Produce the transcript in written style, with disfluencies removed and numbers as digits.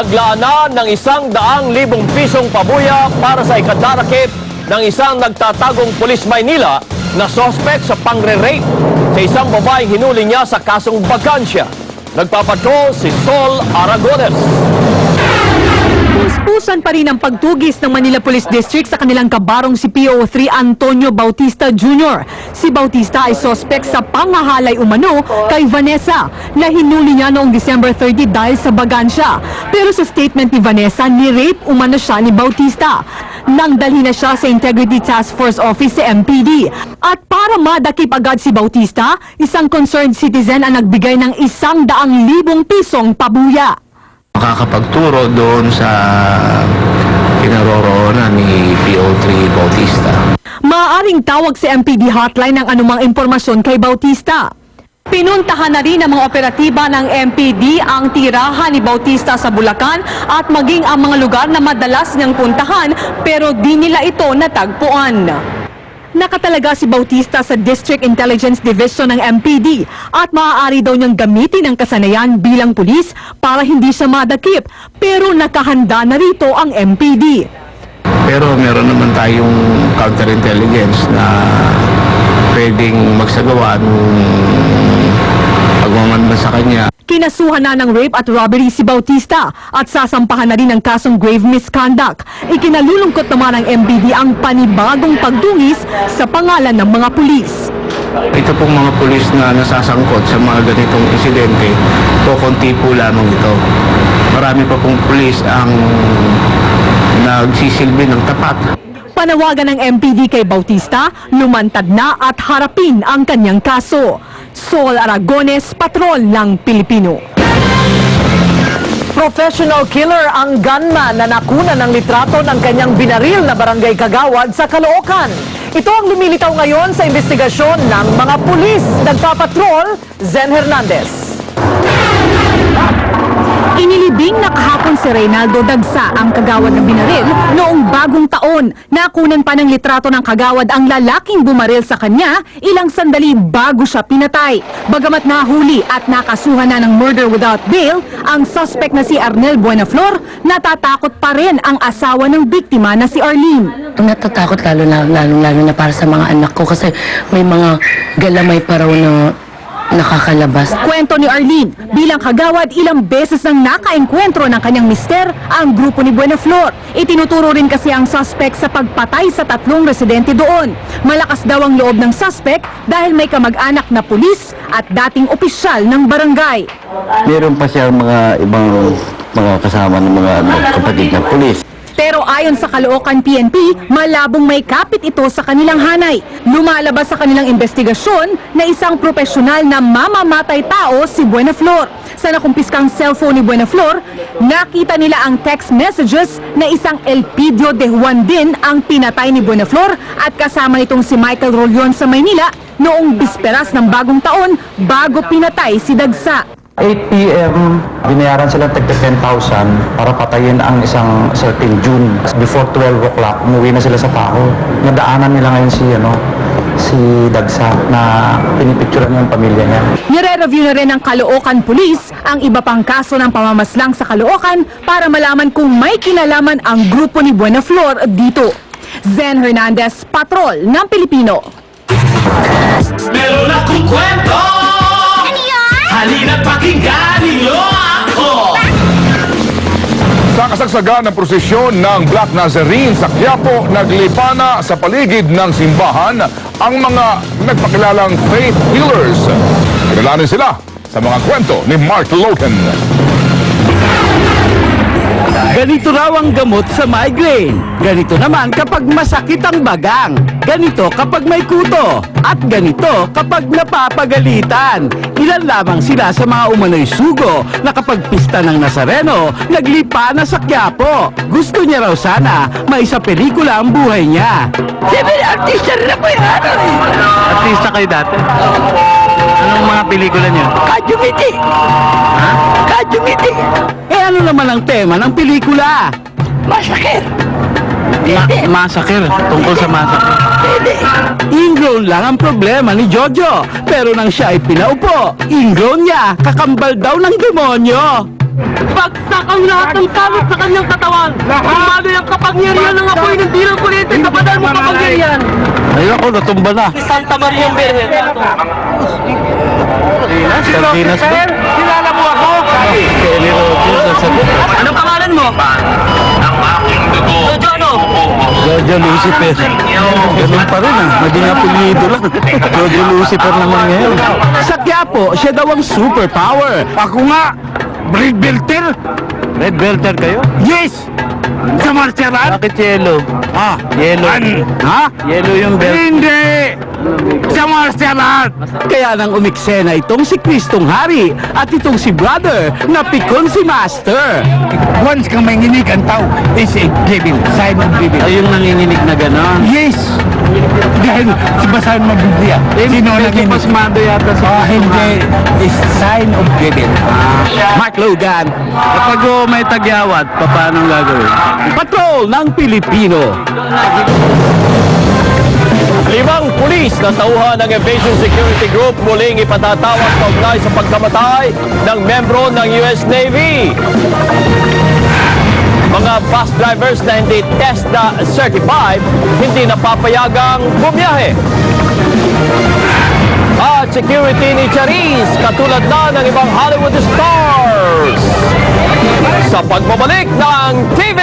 Naglaan na ng 100,000 pisong pabuya para sa ikadarakip ng isang nagtatagong pulis Maynila na sospek sa pangre-rape sa isang babaeng hinuli niya sa kasong bagansya. Nagpapatrol si Sol Aragones. Puspusan pa rin ang pagtugis ng Manila Police District sa kanilang kabarong si PO3 Antonio Bautista Jr. Si Bautista ay sospek sa pangahalay umano kay Vanessa na hinuli niya noong December 30 dahil sa bagansya. Pero sa statement ni Vanessa, ni-rape umano siya ni Bautista. Nang dalhin na siya sa Integrity Task Force Office sa MPD. At para madakip agad si Bautista, isang concerned citizen ang nagbigay ng 100,000 pisong pabuya. Makakapagturo doon sa kinaroroonan ni PO3 Bautista. Maaaring tawag sa MPD hotline ng anumang impormasyon kay Bautista. Pinuntahan na rin ng mga operatiba ng MPD ang tirahan ni Bautista sa Bulacan at maging ang mga lugar na madalas niyang puntahan pero di nila ito natagpuan. Nakatalaga si Bautista sa District Intelligence Division ng MPD at maaari daw niyang gamitin ang kasanayan bilang pulis para hindi siya madakip pero nakahanda na rito ang MPD. Pero meron naman tayong counterintelligence na pwedeng magsagawa ng pagmamanman sa kanya. Kinasuhan na ng rape at robbery si Bautista at sasampahan na rin ng kasong grave misconduct. Ikinalulungkot naman ng MPD ang panibagong pagdungis sa pangalan ng mga pulis. Ito pong mga pulis na nasasangkot sa mga ganitong insidente, konti po lamang ito. Marami pa pong pulis ang nagsisilbi ng tapat. Panawagan ng MPD kay Bautista, lumantad na at harapin ang kanyang kaso. Sol Aragones, Patrol ng Pilipino. Professional killer ang gunman na nakuna ng litrato ng kanyang binaril na barangay Kagawad sa Caloocan. Ito ang lumilitaw ngayon sa investigasyon ng mga pulis. Nagpapatrol, Zen Hernandez. Inilibing na kahapon si Reynaldo Dagsa ang kagawad ng binaril noong bagong taon. Nakunan pa ng litrato ng kagawad ang lalaking bumaril sa kanya ilang sandali bago siya pinatay. Bagamat nahuli at nakasuhan na ng murder without bail, ang suspect na si Arnel Buenaflor, natatakot pa rin ang asawa ng biktima na si Arlene. Natatakot lalo na para sa mga anak ko kasi may mga galamay pa raw na nakakalabas. Kwento ni Arlene, bilang kagawad ilang beses nang nakaengkwentro ng kanyang mister ang grupo ni Buenaflor. Itinuturo rin kasi ang suspect sa pagpatay sa 3 residente doon. Malakas daw ang loob ng suspect dahil may kamag-anak na pulis at dating opisyal ng barangay. Meron pa siyang mga ibang mga kasama ng mga kapatid na pulis. Pero ayon sa Caloocan PNP, malabong may kapit ito sa kanilang hanay. Lumalabas sa kanilang investigasyon na isang profesional na mamamatay tao si Buenaflor. Sa nakumpiskang cellphone ni Buenaflor, nakita nila ang text messages na isang Elpidio de Juan din ang pinatay ni Buenaflor at kasama nitong si Michael Rolion sa Maynila noong bisperas ng bagong taon bago pinatay si Dagsa. 8 p.m. binayaran silang tagda 10,000 para patayin ang isang certain June. Before 12 o'clock, umuwi na sila sa Paco. Nadaanan nila ngayon si Dagsa na pinipicturan niya ang pamilya niya. Nire-review na rin ng Caloocan Police ang iba pang kaso ng pamamaslang sa Caloocan para malaman kung may kinalaman ang grupo ni Buenaflor dito. Zen Hernandez, Patrol ng Pilipino. Meron akong kwento! Halina't pakinggan ninyo ako! Sa kasagsagan ng prosesyon ng Black Nazarene sa Quiapo, naglipana sa paligid ng simbahan ang mga nagpakilalang faith healers. Kilalanin sila sa mga kwento ni Mark Logan. Ganito raw ang gamot sa migraine. Ganito naman kapag masakit ang bagang. Ganito kapag may kuto. At ganito kapag napapagalitan. Ilan lamang sila sa mga umano'y sugo na kapag pista ng Nazareno, naglipa na sa Quiapo. Gusto niya raw sana may sa pelikula ang buhay niya. Siyempre, artista rin ako yan. Artista kayo dati? Anong mga pelikula niyo? Kajumiti! Ha? Kajumiti! Eh ano naman ang tema ng pelikula? Masakit! Massacre. Tungkol sa massacre. Ingrown lang ang problema ni Jojo. Pero nang siya ay pinaupo, ingrown niya, kakambal daw ng demonyo. Bagsak ang lahat ng kamot sa kanyang katawan. Sumalo yung kapangyarihan ng apoy ng dirang kuryente sa badan mo kapangyarihan. Ayoko, natumba na. Santa Maria ang Birhen. Sardinas ba? Kilala mo ako? Kelly Rogers, nasagot. Anong pangalan mo? Jojo ano? Jojo Lucifer. Ganun pa rin ah. Naging apelido lang. Jojo Lucifer naman ngayon. Sa Quiapo, siya daw ang superpower. Ako nga, Red Belter. Red Belter kayo? Yes! Sa martial art? Bakit yellow? Ah, Yellow. ha? Yellow yung belt. Hindi! Sa martial art! Kaya nang umiksena itong si Kristong Hari at itong si Brother na pikon si Master. Once kang manginig ang tao is a giving, sign of giving. Ay, yung nanginginig na gano'n. Yes! Dahil si basahan mo Biblia. Sino Medyo nanginig? pasmado yata sa Hindi. Is sign of giving. Mark Logan, Kapag may tagyawat, paano gagawin? Patrol ng Pilipino. 5 pulis na tauhan ng Evasion Security Group muling ipatatawag kaugnay sa pagkamatay ng membro ng US Navy. Mga bus drivers na hindi test na certified, hindi napapayagang bumiyahe. At security ni Charisse, katulad na ng ibang Hollywood stars. Sa pagbabalik ng TV!